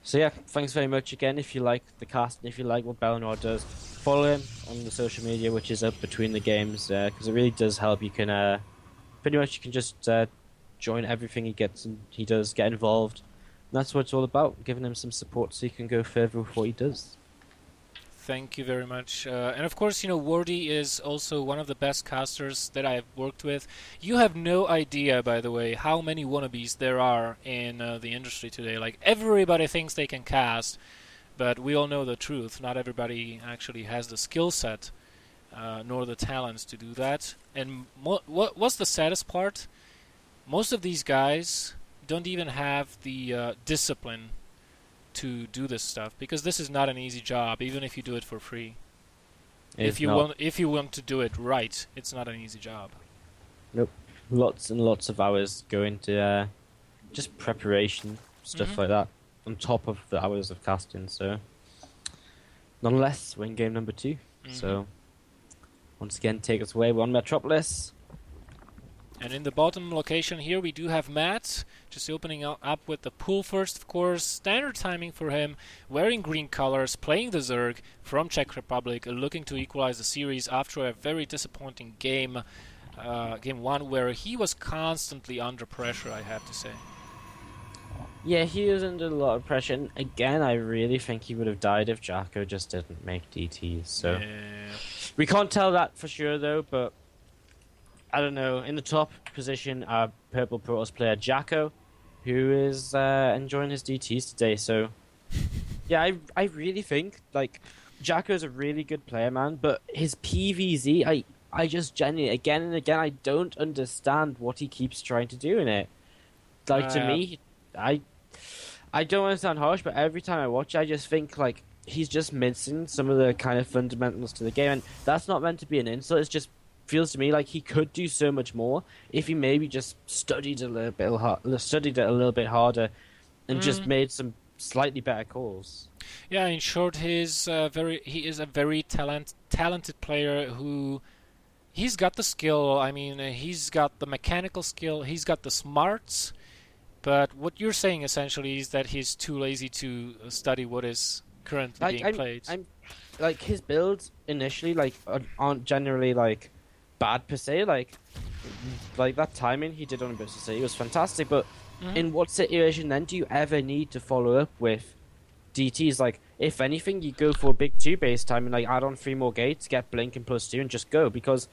So yeah, thanks very much again. If you like the cast and if you like what BelleNOiR does, follow him on the social media, which is up between the games, because it really does help. You can pretty much you can just join everything he gets and he does, get involved. And that's what it's all about, giving him some support so he can go further with what he does. Thank you very much. And of course, Wardí is also one of the best casters that I've worked with. You have no idea, by the way, how many wannabes there are in the industry today. Like, everybody thinks they can cast, but we all know the truth. Not everybody actually has the skill set, nor the talents to do that. And what's the saddest part? Most of these guys don't even have the discipline to do this stuff, because this is not an easy job, even if you do it for free. If you want to do it right, it's not an easy job. Nope. Lots and lots of hours go into just preparation, stuff like that, on top of the hours of casting. So, nonetheless, we're in game number 2. So, once again, take us away. We're on Metropolis. And in the bottom location here, we do have Matt, just opening up with the pool first, of course. Standard timing for him, wearing green colors, playing the Zerg from Czech Republic, looking to equalize the series after a very disappointing game 1, where he was constantly under pressure, I have to say. Yeah, he was under a lot of pressure. And again, I really think he would have died if JackO just didn't make DTs. So we can't tell that for sure, though, but I don't know. In the top position, our Purple Protoss player JackO, who is enjoying his DTs today. So, yeah, I really think like JackO's a really good player, man. But his PVZ, I just genuinely again and again, I don't understand what he keeps trying to do in it. Like to me, I don't want to sound harsh, but every time I watch, I just think like he's just missing some of the kind of fundamentals to the game, and that's not meant to be an insult. It's just feels to me like he could do so much more if he maybe just studied it a little bit harder, and just made some slightly better calls. Yeah, in short, he is a very talented player who he's got the skill. I mean, he's got the mechanical skill, he's got the smarts. But what you're saying essentially is that he's too lazy to study what is currently being played. I'm like his builds initially aren't generally bad per se. Like that timing he did on Versus it was fantastic. But in what situation then do you ever need to follow up with DTs? Like if anything, you go for a big 2 base time and add on 3 more gates, get blink and +2, and just go, because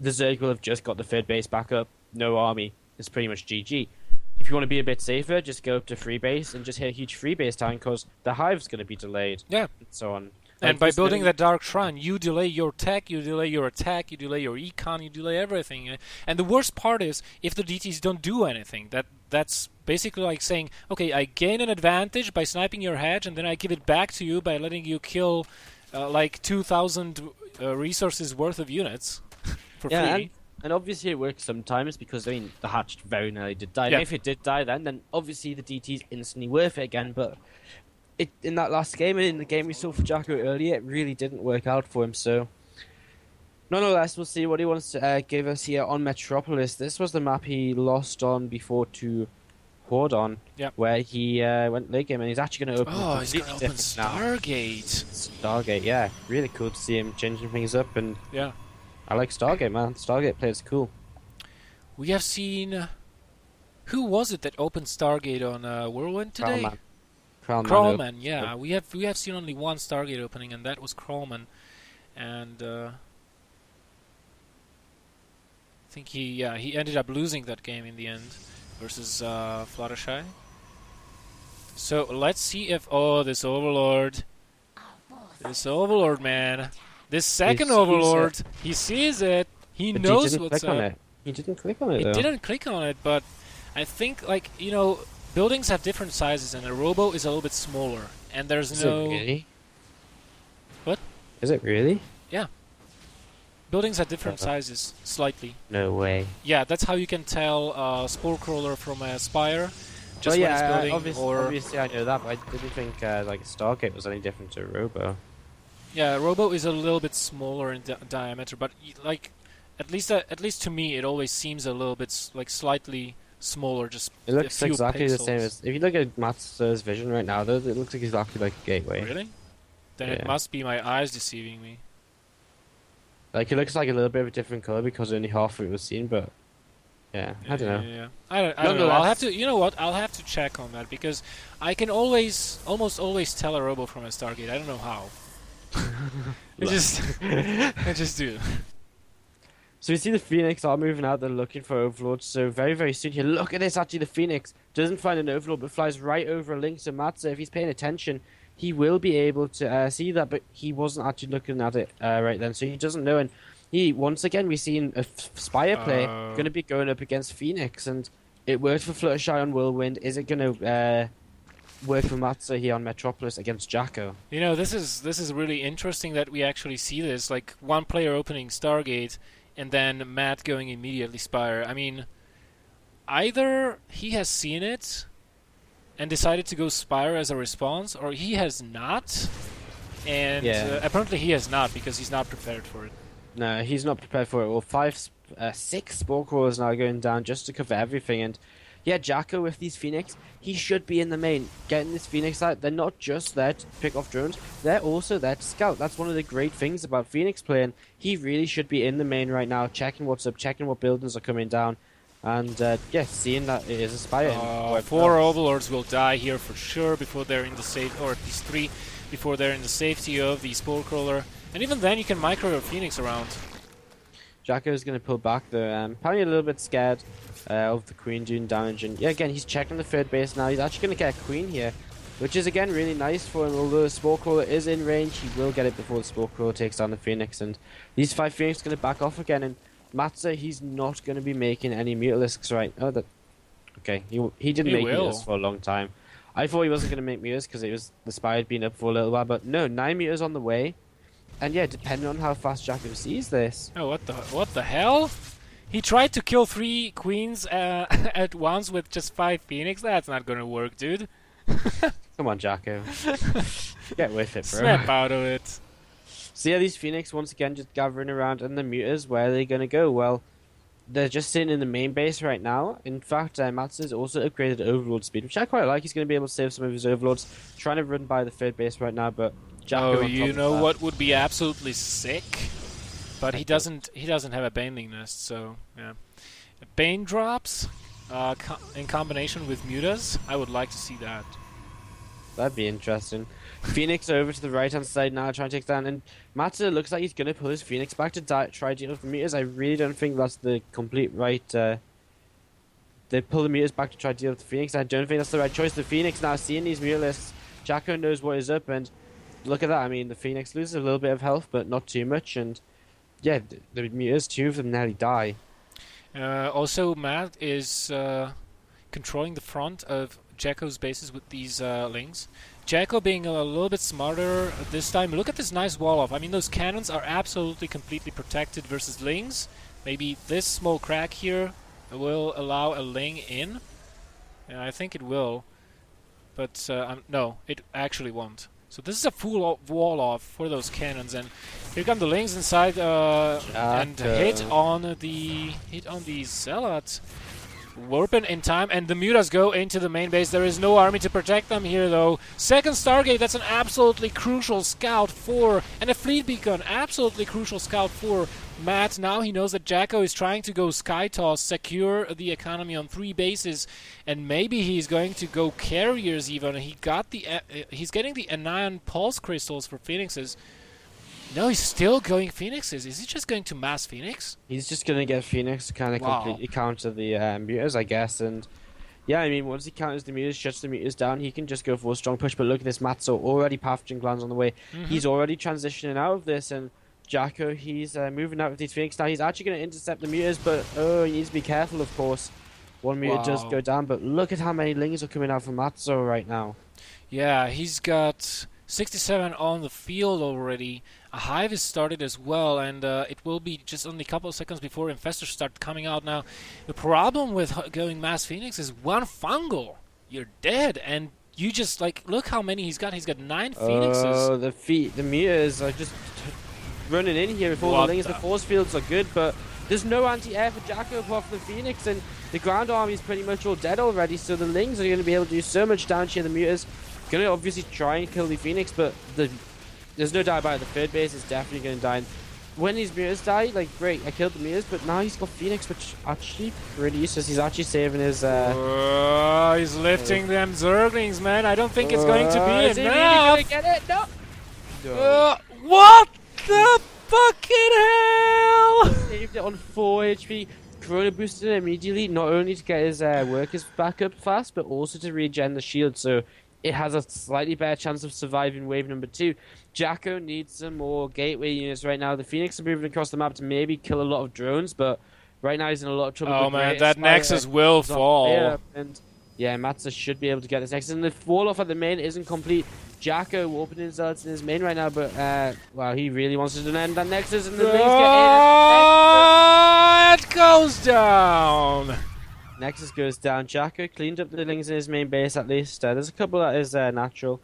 the Zerg will have just got the 3rd base back up. No army. It's pretty much GG. If you want to be a bit safer, just go up to 3 base and just hit a huge 3 base time, because the hive's going to be delayed. Yeah. And so on. And by building that Dark Shrine, you delay your tech, you delay your attack, you delay your econ, you delay everything. And the worst part is, if the DTs don't do anything, that's basically like saying, okay, I gain an advantage by sniping your hedge, and then I give it back to you by letting you kill 2,000 resources worth of units for free. And obviously it works sometimes, because the hatch very nearly did die. Yeah. And if it did die then obviously the DT's instantly worth it again. But in that last game, and in the game we saw for JackO earlier, it really didn't work out for him. So nonetheless, we'll see what he wants to give us here on Metropolis. This was the map he lost on before to Wardí, where he went late game, and he's actually going to open. Oh, he's going to open Stargate. Stargate, yeah, really cool to see him changing things up. And yeah, I like Stargate, man. Stargate players cool. We have seen. Who was it that opened Stargate on Whirlwind today? Kralman, yeah. We have seen only one Stargate opening, and that was Kralman. And I think he ended up losing that game in the end versus Fluttershy. So let's see if this Overlord, man, this second Overlord, he sees it. He knows what's up. He didn't click on it. He didn't click on it, but I think buildings have different sizes, and a robo is a little bit smaller, and there's no. Is it really? What? Is it really? Yeah. Buildings have different sizes, slightly. No way. Yeah, that's how you can tell Spore Crawler from a Spire. Just when it's building, obviously I know that, but I didn't think Stargate was any different to Robo. Yeah, Robo is a little bit smaller in diameter, but at least to me, it always seems a little bit slightly smaller, just It looks a few exactly pixels. the same as... If you look at maTTzour's vision right now, though, it looks like exactly like a gateway. Really? Then Yeah. it must be my eyes deceiving me. Like, it looks like a little bit of a different color because only half of it was seen, but... Yeah, I don't know. Yeah. I don't know. I'll have to. You know what? I'll have to check on that because I can almost always tell a robo from a Stargate. I don't know how. I just do. So we see the Phoenix are moving out. They're looking for overlords. So very, very soon here. Look at this. Actually, the Phoenix doesn't find an overlord, but flies right over a link. So maTTzour, if he's paying attention, he will be able to see that. But he wasn't actually looking at it right then, so he doesn't know. And he once again we've seen a Spire play going to be going up against Phoenix, and it worked for Fluttershy on Whirlwind. Is it going to work for maTTzour here on Metropolis against JackO? You know, this is really interesting that we actually see this. Like one player opening Stargate, and then Matt going immediately Spire. I mean, either he has seen it and decided to go Spire as a response, or he has not. And apparently he has not because he's not prepared for it. No, he's not prepared for it. Well, 6 Spore Crawlers now going down just to cover everything. And yeah, JackO with these Phoenix, he should be in the main. Getting this Phoenix out, they're not just there to pick off drones, they're also there to scout. That's one of the great things about Phoenix playing. He really should be in the main right now, checking what's up, checking what buildings are coming down. And yeah, seeing that it is a Spire. 4 Overlords will die here for sure before they're in the safe, or at least 3 before they're in the safety of the Spore Crawler. And even then, you can micro your Phoenix around. JackO is going to pull back though. Probably a little bit scared of the Queen doing damage. And yeah, again, he's checking the third base now. He's actually going to get a Queen here, which is again really nice for him. Although the Spore Crawler is in range, he will get it before the Spore Crawler takes down the Phoenix. And these 5 Phoenix are going to back off again. And maTTzour, he's not going to be making any Mutalisks right. Oh, that. Okay, he didn't make Mutalisks for a long time. I thought he wasn't going to make Mutalisks because it was the Spire had been up for a little while. But no, 9 meters on the way. And yeah, depending on how fast JackO sees this. Oh, what the hell? He tried to kill 3 queens at once with just 5 Phoenix? That's not gonna work, dude. Come on, JackO. Get with it, bro. Snap out of it. So yeah, these Phoenix once again just gathering around, and the Mutas, where are they gonna go? Well, they're just sitting in the main base right now. In fact, maTTzour's also upgraded Overlord speed, which I quite like. He's gonna be able to save some of his Overlords. Trying to run by the third base right now, but JackO. Oh, you know what would be absolutely sick? But he doesn't have a Baneling Nest, so yeah. Bane drops in combination with Mutas, I would like to see that. That'd be interesting. Phoenix over to the right hand side now, trying to take down, and maTTzour looks like he's gonna pull his Phoenix back to try to deal with the Mutas. I really don't think that's the complete right. They pull the Mutas back to try to deal with the Phoenix. I don't think that's the right choice. The Phoenix now seeing these Mutalisks, JackO knows what is up, and look at that. I mean, the Phoenix loses a little bit of health, but not too much, and yeah, the Mutas, 2 of them nearly die. Also, Matt is controlling the front of JackO's bases with these links. JackO being a little bit smarter this time. Look at this nice wall off. I mean, those cannons are absolutely completely protected versus lings. Maybe this small crack here will allow a ling in. I think it will, but no, it actually won't. So this is a full wall off for those cannons, and here come the lings inside and hit on the Zealot. Warpen in time, and the Mutas go into the main base. There is no army to protect them here, though. Second Stargate, that's an absolutely crucial scout for, and a fleet beacon, absolutely crucial scout for Matt. Now he knows that JackO is trying to go Sky Toss, secure the economy on 3 bases, and maybe he's going to go carriers even. He got the he's getting the Anion Pulse Crystals for Phoenixes. No, he's still going Phoenixes. Is he just going to mass Phoenix? He's just going to get Phoenix to kind of completely counter the Mutas, I guess. And yeah, I mean, once he counters the Mutas, shuts the Mutas down, he can just go for a strong push. But look at this, maTTzour already pathogen glands on the way. He's already transitioning out of this, and JackO, he's moving out with these Phoenix now. He's actually going to intercept the Mutas, but oh, he needs to be careful, of course. One Muta does go down, but look at how many lings are coming out from maTTzour right now. Yeah, he's got 67 on the field already. A hive is started as well, and it will be just only a couple of seconds before infestors start coming out. Now, the problem with going mass Phoenix is one fungal, you're dead, and you just look how many he's got. He's got 9 Phoenixes. Oh, the Mutas are just running in here with all the lings. The force fields are good, but there's no anti-air for JackO apart from the Phoenix, and the ground army is pretty much all dead already, so the Lings are going to be able to do so much damage here. The Mutas going to obviously try and kill the Phoenix, but there's no doubt about it. The third base is definitely going to die. And when these Mutas die, like, great, I killed the Mutas, but now he's got Phoenix, which actually pretty useless. He's actually saving his... he's lifting them Zerglings, man. I don't think it's going to be is enough. He really gonna get it? No. What the fucking hell? Saved it on 4 HP. Corona boosted it immediately, not only to get his workers back up fast, but also to regen the shield, so it has a slightly better chance of surviving wave number 2. JackO needs some more gateway units right now. The Phoenix are moving across the map to maybe kill a lot of drones, but right now he's in a lot of trouble. Oh man, that Nexus will fall. And yeah, maTTzour should be able to get this Nexus. And the fall-off at the main isn't complete. JackO opening zealots in his main right now, but well, he really wants to end that Nexus, and the Lings get in. It goes down. Nexus goes down. JackO cleaned up the Lings in his main base at least. There's a couple that is natural.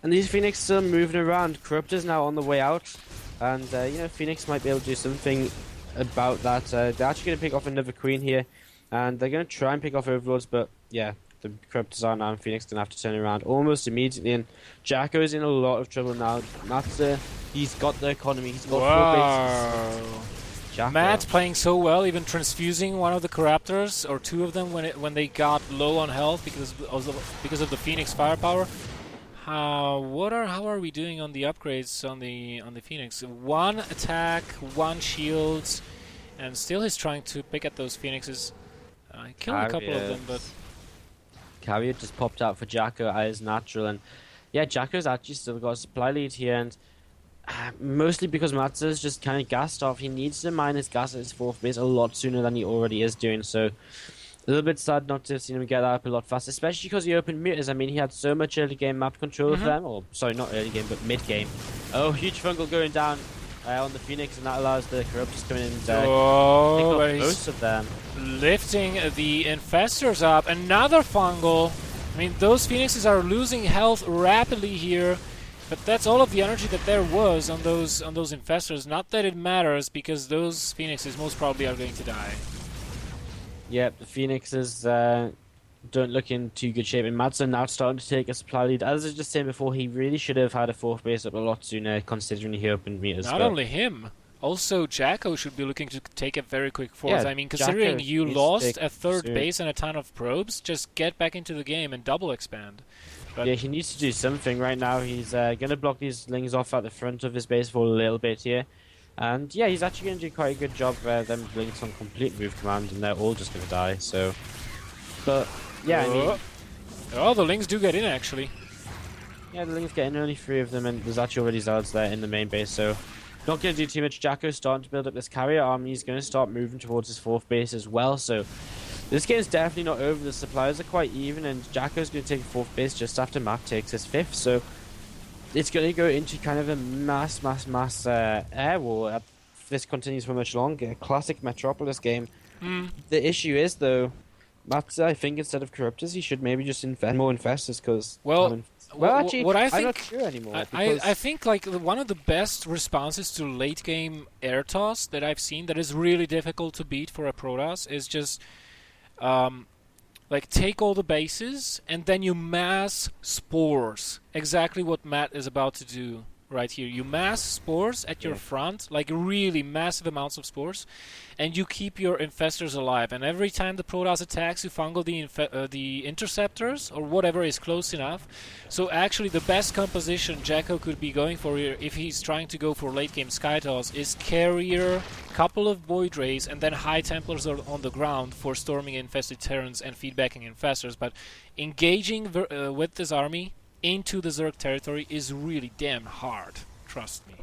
And these Phoenix still moving around. Corruptor's now on the way out. And, you know, Phoenix might be able to do something about that. They're actually going to pick off another Queen here. And they're going to try and pick off Overlords, but, yeah, the Corruptors are now, and Phoenix going to have to turn around almost immediately. And JackO is in a lot of trouble now. maTTzour, he's got the economy. He's got 4 bases. Matt playing so well, even transfusing one of the Corruptors, or 2 of them when they got low on health because of the Phoenix firepower. How are we doing on the upgrades on the Phoenix? 1 attack, 1 shields, and still he's trying to pick at those Phoenixes. I killed a couple of them, but Carrier just popped out for JackO as natural, and yeah, JackO's actually still got a supply lead here, and mostly because maTTzour's just kind of gassed off. He needs to mine his gas at his 4th base a lot sooner than he already is doing, so a little bit sad not to have seen him get that up a lot faster, especially because he opened Mutas. I mean, he had so much early game map control of them, or sorry, not early game, but mid game. Oh, huge fungal going down on the Phoenix, and that allows the Corruptors coming in and pick up most of them. Lifting the Infestors up, another fungal. I mean, those Phoenixes are losing health rapidly here, but that's all of the energy that there was on those Infestors. Not that it matters, because those Phoenixes most probably are going to die. Yep, the Phoenixes don't look in too good shape, and maTTzour now starting to take a supply lead. As I was just saying before, he really should have had a 4th base up a lot sooner, considering he opened Mutas. Not only him, also JackO should be looking to take a very quick 4th. Yeah, I mean, considering JackO you needs lost to a 3rd soon. base and a ton of probes, just get back into the game and double expand. But yeah, he needs to do something right now. He's going to block these Lings off at the front of his base for a little bit here. And yeah, he's actually going to do quite a good job them Lings on complete move command, and they're all just going to die, so... But, yeah, I mean... Oh, the Lings do get in, actually. Yeah, the Lings get in, only 3 of them, and there's actually already Zealots there in the main base, so... Not going to do too much. JackO's starting to build up this carrier army. He's going to start moving towards his 4th base as well, so... This game's definitely not over. The supplies are quite even, and JackO's going to take 4th base just after Matt takes his 5th, so... It's going to go into kind of a mass air war if this continues for much longer. Classic Metropolis game. The issue is, though, maTTzour, I think instead of Corruptors, he should maybe just invest more Infestors, because... actually, what I think, I'm not sure anymore. I think like one of the best responses to late game air toss that I've seen that is really difficult to beat for a Protoss is just like take all the bases and then you mass spores. Exactly what Matt is about to do right here. You mass spores at your front, like really massive amounts of spores, and you keep your Infestors alive. And every time the Protoss attacks, you fungal the Interceptors or whatever is close enough. So actually the best composition JackO could be going for here, if he's trying to go for late game Sky Toss, is Carrier, couple of Void Rays, and then High Templars are on the ground for storming infested Terrans and feedbacking Infestors. But engaging with this army into the Zerg territory is really damn hard. Trust me.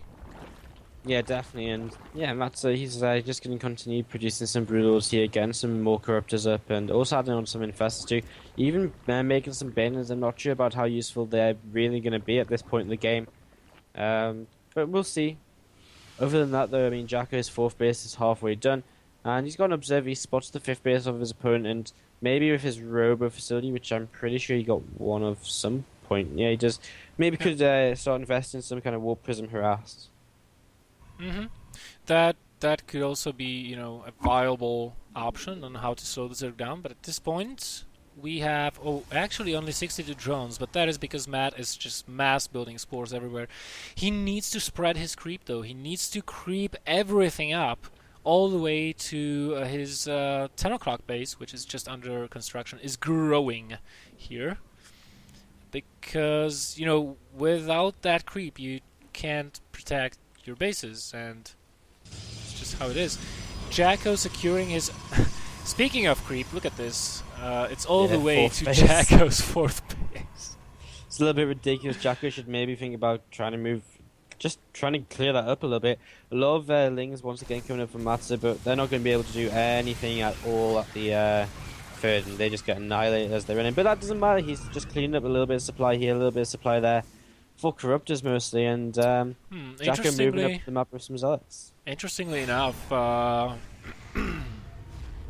Yeah, definitely, and yeah, maTTzour, he's just going to continue producing some Brutals here again, some more Corruptors up, and also adding on some Infestors too. Even making some Baners. I'm not sure about how useful they're really going to be at this point in the game, but we'll see. Other than that, though, I mean, JackO's 4th base is halfway done, and he's got an Observer. He spots the 5th base of his opponent, and maybe with his Robo facility, which I'm pretty sure he got one of some point. Yeah, he just maybe could start investing in some kind of Warp Prism harass. That that could also be, you know, a viable option on how to slow the Zerg down. But at this point, we have actually only 62 drones, but that is because Matt is just mass building spores everywhere. He needs to spread his creep though. He needs to creep everything up all the way to his 10 o'clock base, which is just under construction, is growing here. Because, you know, without that creep, you can't protect your bases, and it's just how it is. JackO securing his... Speaking of creep, look at this. It's all the way to base. JackO's 4th base. It's a little bit ridiculous. JackO should maybe think about trying to move... Just trying to clear that up a little bit. A lot of Lings once again coming up from maTTzour, but they're not going to be able to do anything at all at the 3rd, and they just get annihilated as they run in. But that doesn't matter. He's just cleaning up a little bit of supply here, a little bit of supply there. For Corruptors mostly, and JackO moving up the map with some Zealots. Interestingly enough,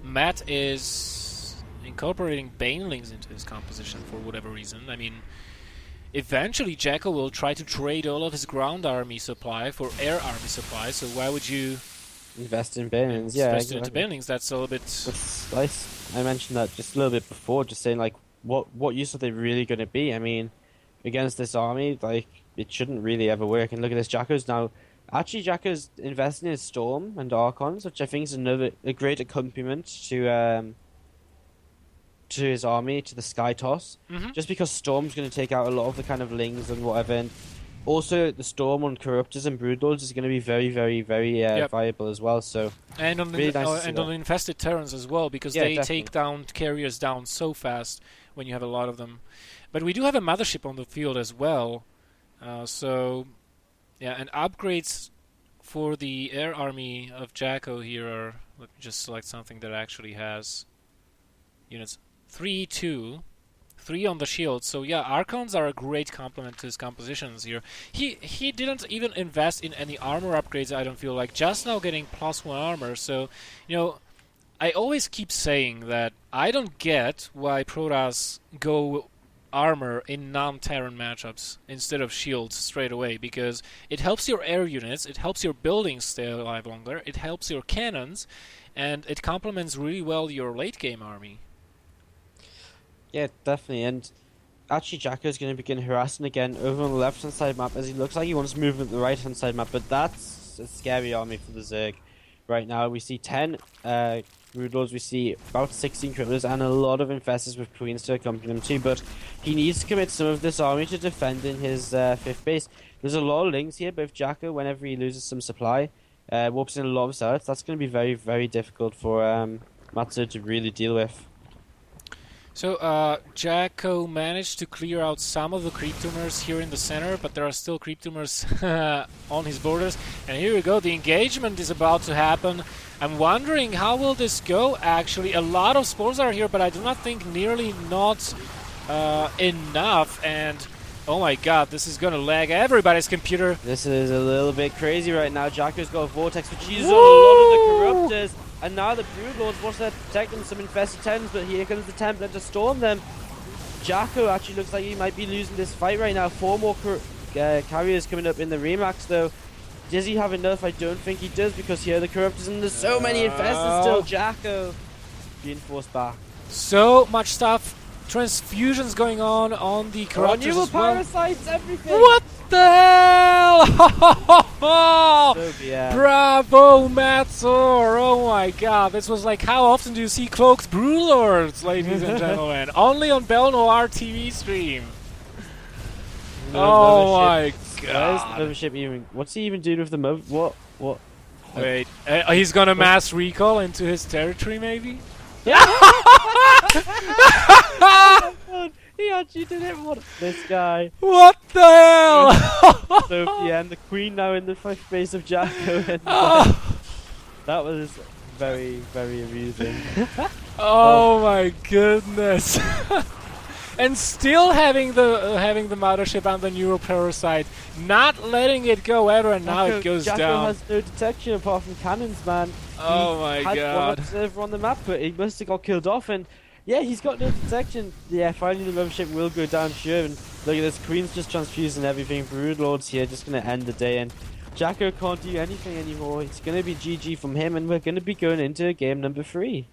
Matt is incorporating Banelings into his composition for whatever reason. I mean, eventually JackO will try to trade all of his ground army supply for air army supply, so why would you invest in Banelings? Yeah, invest into Banelings? That's a little bit... That's nice. I mentioned that just a little bit before, just saying, like, what use are they really going to be? I mean, against this army, like, it shouldn't really ever work. And look at this, JackO's now... Actually, JackO's investing in Storm and Archons, which I think is a great accompaniment to his army, to the Sky Toss. Just because Storm's going to take out a lot of the kind of Lings and whatever. And also, the Storm on Corruptors and Broodlords is going to be very, very, very viable as well. So and on really on infested Terrans as well, because they definitely take down carriers down so fast when you have a lot of them. But we do have a mothership on the field as well. So, yeah, and upgrades for the air army of JackO here are... Let me just select something that actually has units 3, 2, 3 on the shield. So yeah, Archons are a great complement to his compositions here. He didn't even invest in any armor upgrades, I don't feel like. Just now getting +1 armor. So, you know, I always keep saying that I don't get why Protoss go armor in non-Terran matchups instead of shields straight away, because it helps your air units, it helps your buildings stay alive longer, it helps your cannons, and it complements really well your late game army. Yeah, definitely. And actually JackO is going to begin harassing again over on the left hand side map, as he looks like he wants to move at the right hand side map, but that's a scary army for the Zerg. Right now we see 10 Broodlords, we see about 16 Cripples, and a lot of Infestors with Queens to accompany them too, but he needs to commit some of this army to defending his 5th base. There's a lot of Lings here, but if JackO, whenever he loses some supply, warps in a lot of Zealots, that's going to be very, very difficult for maTTzour to really deal with. So, JackO managed to clear out some of the creep tumors here in the center, but there are still creep tumors on his borders. And here we go, the engagement is about to happen. I'm wondering how will this go, actually. A lot of spores are here, but I do not think nearly not enough. And, oh my god, this is gonna lag everybody's computer. This is a little bit crazy right now. JackO's got a Vortex, which uses on a lot of the Corruptors. And now the Broodlords wants to protect them some infested Terrans, but here comes the Templar to storm them. JackO actually looks like he might be losing this fight right now. 4 more carriers coming up in the Remax though. Does he have enough? I don't think he does, because here are the Corruptors and there's so many infestors still. JackO being forced back. So much stuff. Transfusions going on the Corruptors as well. Parasites, everything. What the hell? So, yeah. Bravo, maTTzour! Oh my god, this was like, how often do you see cloaked Broodlords, ladies and gentlemen? Only on BelleNOiR TV stream. Oh my god. What's he even doing with the What? Wait, he's gonna mass recall into his territory, maybe? Yeah. He actually did it. What? This guy. What the hell? So yeah, and the Queen now in the 5th base of JackO. And, that was very, very amusing. Oh my goodness. And still having the mothership and the neuroparasite, not letting it go ever, and now it goes JackO down. has no detection apart from cannons, man. Oh my god. He had one observer on the map, but he must have got killed off, and yeah, he's got no detection. Yeah, finally the mothership will go down, sure, and look at this, Queen's just transfusing everything. Broodlords here, just going to end the day, and JackO can't do anything anymore. It's going to be GG from him, and we're going to be going into game number 3.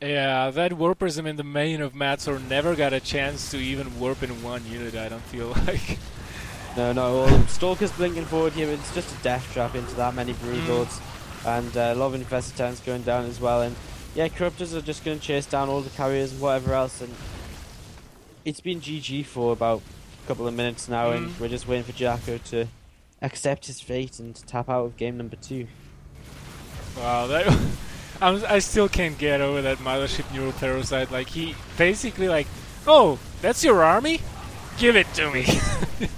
Yeah, that warperism in the main of maTTzour never got a chance to even warp in one unit, I don't feel like. No, well, Stalker's blinking forward here, but it's just a death trap into that many Broodlords. And a lot of Infested Titans going down as well. And yeah, Corruptors are just going to chase down all the carriers and whatever else. And it's been GG for about a couple of minutes now, and we're just waiting for JackO to accept his fate and to tap out of game number 2. Wow, that I still can't get over that Mothership Neural Parasite. Like, he basically like, oh, that's your army? Give it to me.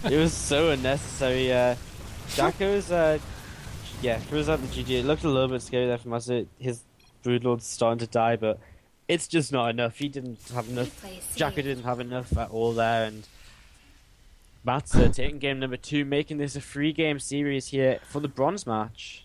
It was so unnecessary. JackO's throws out the GG. It looked a little bit scary there from us. His Broodlord's starting to die, but it's just not enough. He didn't have enough. JackO didn't have enough at all there, and maTTzour taking game number 2, making this a 3-game series here for the bronze match.